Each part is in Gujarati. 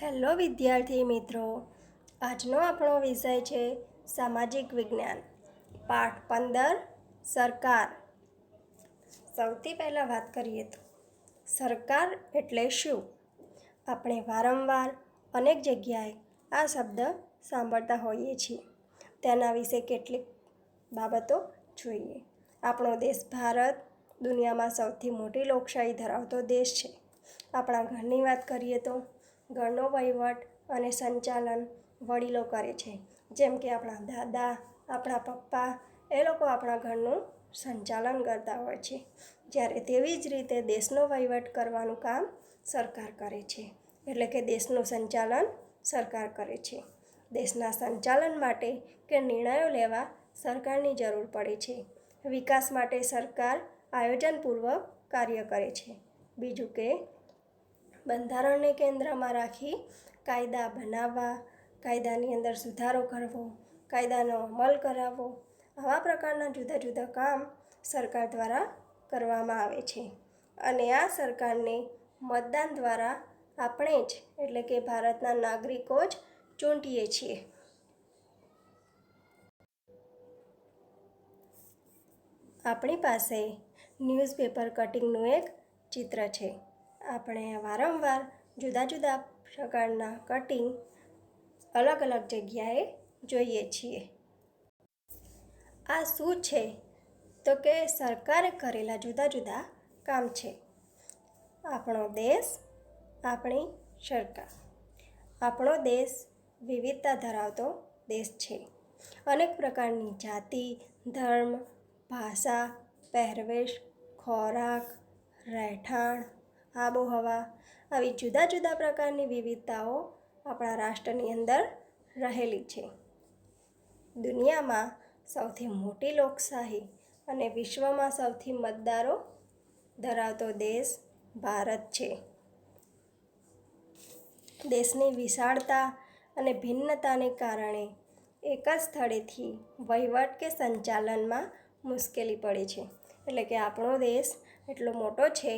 હેલો વિદ્યાર્થી મિત્રો, આજનો આપણો વિષય છે સામાજિક વિજ્ઞાન, પાઠ 15 સરકાર. સૌથી પહેલાં વાત કરીએ તો સરકાર એટલે શું? આપણે વારંવાર અનેક જગ્યાએ આ શબ્દ સાંભળતા હોઈએ છીએ. તેના વિશે કેટલીક બાબતો જોઈએ. આપણો દેશ ભારત દુનિયામાં સૌથી મોટી લોકશાહી ધરાવતો દેશ છે. આપણા ઘરની વાત કરીએ તો ઘરનો વહીવટ અને સંચાલન વડીલો કરે છે, જેમ કે આપણા દાદા, આપણા પપ્પા, એ લોકો આપણા ઘરનું સંચાલન કરતા હોય છે. જ્યારે તેવી જ રીતે દેશનો વહીવટ કરવાનું કામ સરકાર કરે છે, એટલે કે દેશનું સંચાલન સરકાર કરે છે. દેશના સંચાલન માટે કે નિર્ણયો લેવા સરકારની જરૂર પડે છે. વિકાસ માટે સરકાર આયોજનપૂર્વક કાર્ય કરે છે. બીજું કે બંધારણને કેન્દ્રમાં રાખી કાયદા બનાવવા, કાયદાની અંદર સુધારો કરવો, કાયદાનો અમલ કરાવવો, આવા પ્રકારના જુદા જુદા કામ સરકાર દ્વારા કરવામાં આવે છે. અને આ સરકારને મતદાન દ્વારા આપણે જ એટલે કે ભારતના નાગરિકો જ ચૂંટીએ છીએ. આપણી પાસે ન્યૂઝપેપર કટિંગનું એક ચિત્ર છે. આપણે વારંવાર જુદા જુદા પ્રકારના કટિંગ અલગ અલગ જગ્યાએ જોઈએ છીએ. આ શું છે? તો કે સરકારે કરેલા જુદા જુદા કામ છે. આપણો દેશ, આપણી સરકાર. આપણો દેશ વિવિધતા ધરાવતો દેશ છે. અનેક પ્રકારની જાતિ, ધર્મ, ભાષા, પહેરવેશ, ખોરાક, રહેઠાણ, આબોહવા આવી જુદા જુદા પ્રકારની વિવિધતાઓ આપણા રાષ્ટ્રની અંદર રહેલી છે. દુનિયામાં સૌથી મોટી લોકશાહી અને વિશ્વમાં સૌથી મતદારો ધરાવતો દેશ ભારત છે. દેશની વિશાળતા અને ભિન્નતાને કારણે એક જ સ્થળેથી વહીવટ કે સંચાલનમાં મુશ્કેલી પડે છે. એટલે કે આપણો દેશ એટલો મોટો છે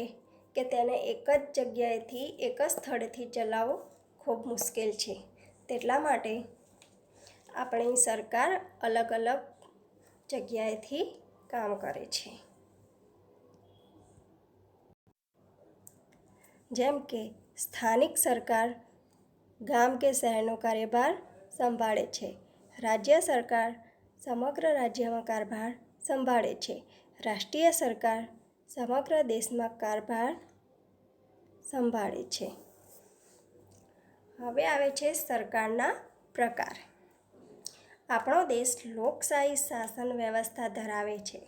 કે તેને એક જ જગ્યાએથી એક જ સ્થળેથી ચલાવવો ખૂબ મુશ્કેલ છે. તેટલા માટે આપણી સરકાર અલગ અલગ જગ્યાએથી કામ કરે છે. જેમ કે સ્થાનિક સરકાર ગામ કે શહેરનો કાર્યભાર સંભાળે છે. રાજ્ય સરકાર સમગ્ર રાજ્યમાં કારભાર સંભાળે છે. રાષ્ટ્રીય સરકાર સમગ્ર દેશમાં કારભાર સંભાળે છે. હવે આવે છે સરકારના પ્રકાર. આપણો દેશ લોકશાહી શાસન વ્યવસ્થા ધરાવે છે.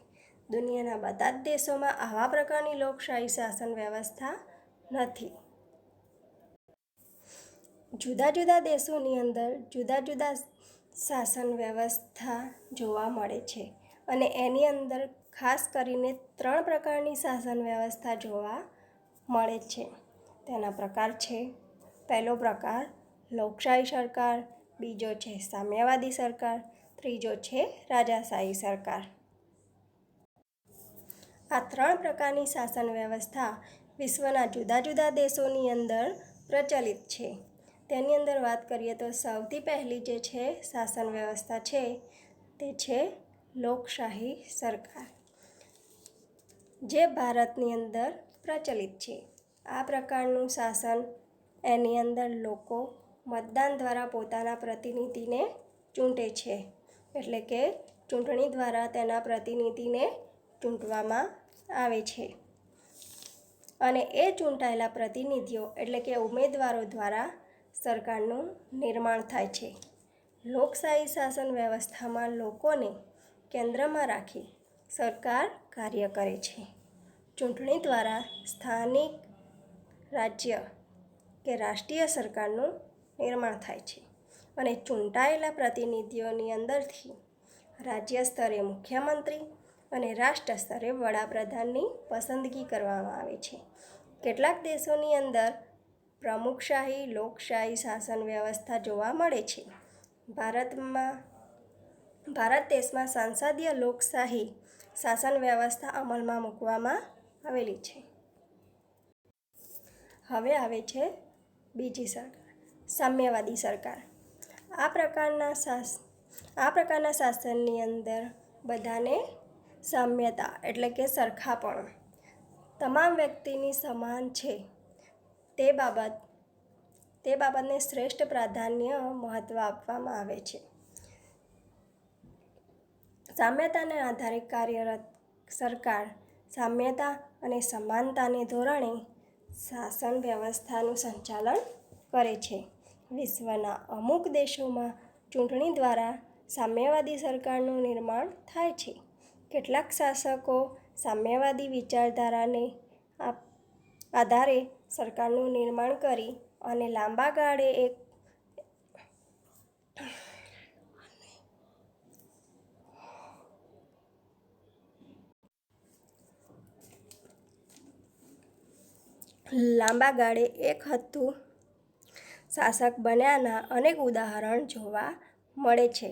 દુનિયાના બધા જ દેશોમાં આવા પ્રકારની લોકશાહી શાસન વ્યવસ્થા નથી. જુદા જુદા દેશોની અંદર જુદા જુદા શાસન વ્યવસ્થા જોવા મળે છે. અને એની અંદર ખાસ કરીને 3 પ્રકારની શાસન વ્યવસ્થા જોવા મળે છે. તેના પ્રકાર છે: પહેલો પ્રકાર લોકશાહી સરકાર, બીજો છે સામ્યવાદી સરકાર, ત્રીજો છે રાજાશાહી સરકાર. આ 3 પ્રકારની શાસન વ્યવસ્થા વિશ્વના જુદા જુદા દેશોની અંદર પ્રચલિત છે. તેની અંદર વાત કરીએ તો સૌથી પહેલી જે છે શાસન વ્યવસ્થા છે તે છે લોકશાહી સરકાર, જે ભારતની અંદર પ્રચલિત છે. આ પ્રકારનું શાસન એની અંદર લોકો મતદાન દ્વારા પોતાના પ્રતિનિધિને ચૂંટે છે. એટલે કે ચૂંટણી દ્વારા તેના પ્રતિનિધિને ચૂંટવામાં આવે છે. અને એ ચૂંટાયેલા પ્રતિનિધિઓ એટલે કે ઉમેદવારો દ્વારા સરકારનું નિર્માણ થાય છે. લોકશાહી શાસન વ્યવસ્થામાં લોકોને કેન્દ્રમાં રાખી સરકાર કાર્ય કરે છે. ચૂંટણી દ્વારા સ્થાનિક, રાજ્ય કે રાષ્ટ્રીય સરકારનું નિર્માણ થાય છે. અને ચૂંટાયેલા પ્રતિનિધિઓની અંદરથી રાજ્ય સ્તરે મુખ્યમંત્રી અને રાષ્ટ્ર સ્તરે વડાપ્રધાનની પસંદગી કરવામાં આવે છે. કેટલાક દેશોની અંદર પ્રમુખશાહી લોકશાહી શાસન વ્યવસ્થા જોવા મળે છે. ભારત દેશમાં સંસદીય લોકશાહી શાસન વ્યવસ્થા અમલમાં મૂકવામાં આવેલી છે. હવે આવે છે બીજી સરકાર, સામ્યવાદી સરકાર. આ પ્રકારના શાસનની અંદર બધાને સામ્યતા એટલે કે સરખાપણું, તમામ વ્યક્તિની સમાન છે તે બાબતને શ્રેષ્ઠ પ્રાધાન્ય મહત્ત્વ આપવામાં આવે છે. સામ્યતાને આધારે કાર્યરત સરકાર સામ્યતા અને સમાનતાને ધોરણે શાસન વ્યવસ્થાનું સંચાલન કરે છે. વિશ્વના અમુક દેશોમાં ચૂંટણી દ્વારા સામ્યવાદી સરકારનું નિર્માણ થાય છે. કેટલાક શાસકો સામ્યવાદી વિચારધારાને આધારે સરકારનું નિર્માણ કરી અને લાંબા ગાળે એક હતું શાસક બન્યાના અનેક ઉદાહરણ જોવા મળે છે.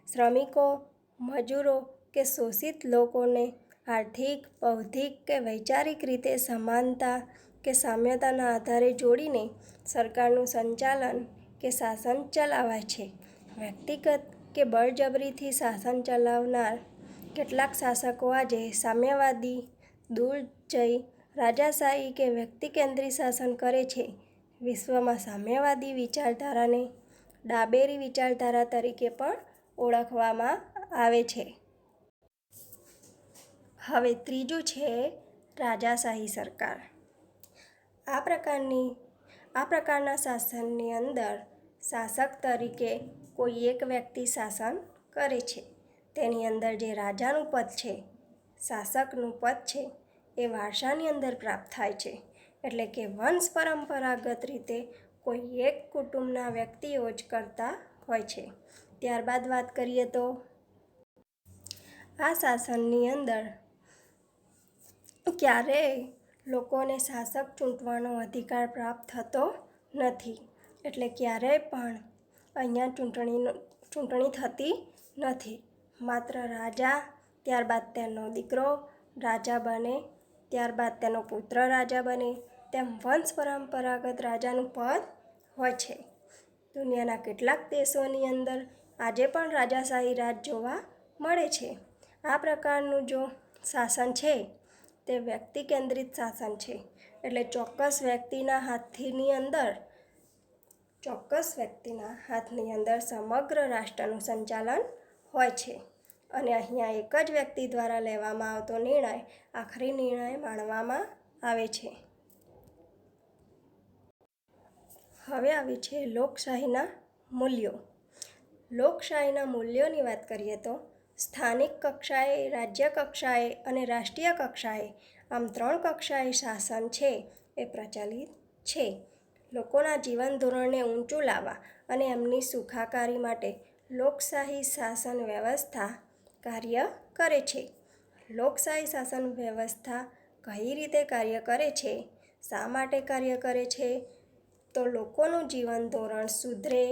શ્રમિકો, મજૂરો કે શોષિત લોકોને આર્થિક, બૌદ્ધિક કે વૈચારિક રીતે સમાનતા કે સામ્યતાના આધારે જોડીને સરકારનું સંચાલન કે શાસન ચલાવાય છે. વ્યક્તિગત કે બળજબરીથી શાસન ચલાવનાર કેટલાક શાસકો આજે સામ્યવાદી દૂર જઈ રાજાશાહી કે વ્યક્તિ કેન્દ્રિત શાસન કરે છે. વિશ્વમાં સામ્યવાદી વિચારધારાને ડાબેરી વિચારધારા તરીકે પણ ઓળખવામાં આવે છે. હવે ત્રીજું છે રાજાશાહી સરકાર. આ પ્રકારના શાસનની અંદર શાસક તરીકે કોઈ એક વ્યક્તિ શાસન કરે છે. તેની અંદર જે રાજાનું પદ છે, શાસકનું પદ છે, એ વારસાની અંદર પ્રાપ્ત થાય છે. એટલે કે વંશ પરંપરાગત રીતે કોઈ એક કુટુંબના વ્યક્તિઓ જ કરતા હોય છે. ત્યારબાદ વાત કરીએ તો આ શાસનની અંદર ક્યારેય લોકોને શાસક ચૂંટવાનો અધિકાર પ્રાપ્ત થતો નથી. એટલે ક્યારેય પણ અહીંયા ચૂંટણી થતી નથી. માત્ર રાજા, ત્યારબાદ તેનો દીકરો રાજા બને, ત્યારબાદ તેનો પુત્ર રાજા બને, તેમ વંશ પરંપરાગત રાજાનું પદ હોય છે. દુનિયાના કેટલાક દેશોની અંદર આજે પણ રાજાશાહી રાજ જોવા મળે છે. આ પ્રકારનું જો શાસન છે તે વ્યક્તિ કેન્દ્રિત શાસન છે. એટલે ચોક્કસ વ્યક્તિના હાથની અંદર સમગ્ર રાષ્ટ્રનું સંચાલન હોય છે અને અહીંયા એક જ વ્યક્તિ દ્વારા લેવામાં આવતો નિર્ણય આખરી નિર્ણય માનવામાં આવે છે. હવે આવે છે લોકશાહીના મૂલ્યો. લોકશાહીના મૂલ્યોની વાત કરીએ તો સ્થાનિક કક્ષાએ, રાજ્ય કક્ષાએ અને રાષ્ટ્રીય કક્ષાએ આમ 3 કક્ષાએ શાસન છે એ પ્રચલિત છે. લોકોના જીવન ધોરણને ઊંચું લાવવા અને એમની સુખાકારી માટે લોકશાહી શાસન વ્યવસ્થા કાર્ય કરે છે. લોકશાહી શાસન વ્યવસ્થા કઈ રીતે કાર્ય કરે છે, શા માટે કાર્ય કરે છે, તો લોકોનું જીવન ધોરણ સુધરે,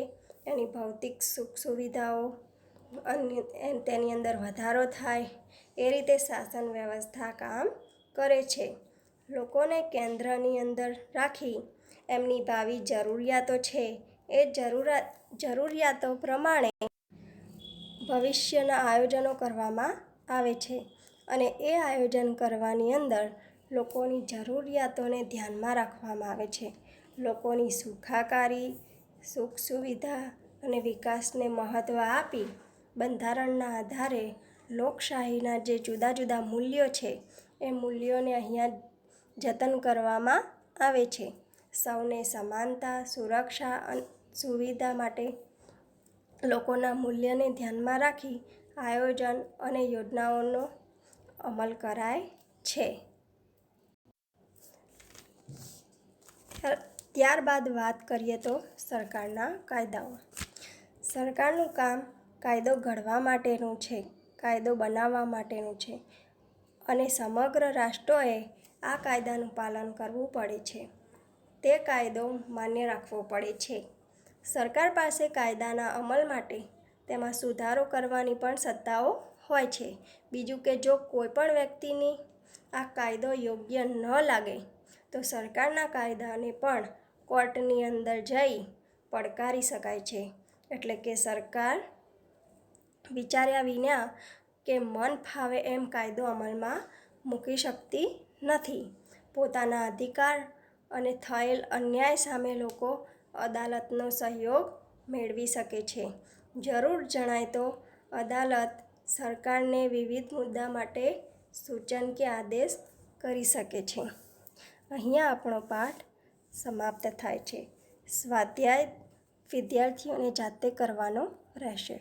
એની ભૌતિક સુખ સુવિધાઓ તેની અંદર વધારો થાય, એ રીતે શાસન વ્યવસ્થા કામ કરે છે. લોકોને કેન્દ્રની અંદર રાખી એમની ભાવિ જરૂરિયાતો છે એ જરૂરિયાતો પ્રમાણે ભવિષ્યના આયોજનો કરવામાં આવે છે અને એ આયોજન કરવાની અંદર લોકોની જરૂરિયાતોને ધ્યાનમાં રાખવામાં આવે છે. લોકોની સુખાકારી, સુખ સુવિધા અને વિકાસને મહત્ત્વ આપી બંધારણના આધારે લોકશાહીના જે જુદા જુદા મૂલ્યો છે એ મૂલ્યોને અહીંયા જતન કરવામાં આવે છે. સૌને સમાનતા, સુરક્ષા અને સુવિધા માટે લોકોના મૂલ્યને ધ્યાનમાં રાખી આયોજન અને યોજનાઓનો અમલ કરાય છે. ત્યારબાદ વાત કરીએ તો સરકારના કાયદાઓ. સરકારનું કામ કાયદો ઘડવા માટેનું છે, કાયદો બનાવવા માટેનું છે અને સમગ્ર રાષ્ટ્રોએ આ કાયદાનું પાલન કરવું પડે છે. તે કાયદો માન્ય રાખવો પડે છે. સરકાર પાસે કાયદાના અમલ માટે તેમાં સુધારો કરવાની પણ સત્તાઓ હોય છે. બીજું કે જો કોઈ પણ વ્યક્તિની આ કાયદો યોગ્ય ન લાગે તો સરકારના કાયદાને પણ કોર્ટની અંદર જઈ પડકારી શકાય છે. એટલે કે સરકાર વિચાર્યા વિના કે મન ફાવે એમ કાયદો અમલમાં મૂકી શકતી નથી. પોતાના અધિકાર અને થયેલ અન્યાય સામે લોકો અદાલતનો સહયોગ મેળવી શકે છે. જરૂર જણાય તો અદાલત સરકારને વિવિધ મુદ્દા માટે સૂચન કે આદેશ કરી શકે છે. અહીંયા આપણો પાઠ સમાપ્ત થાય છે. સ્વાધ્યાય વિદ્યાર્થીઓને જાતે કરવાનો રહેશે.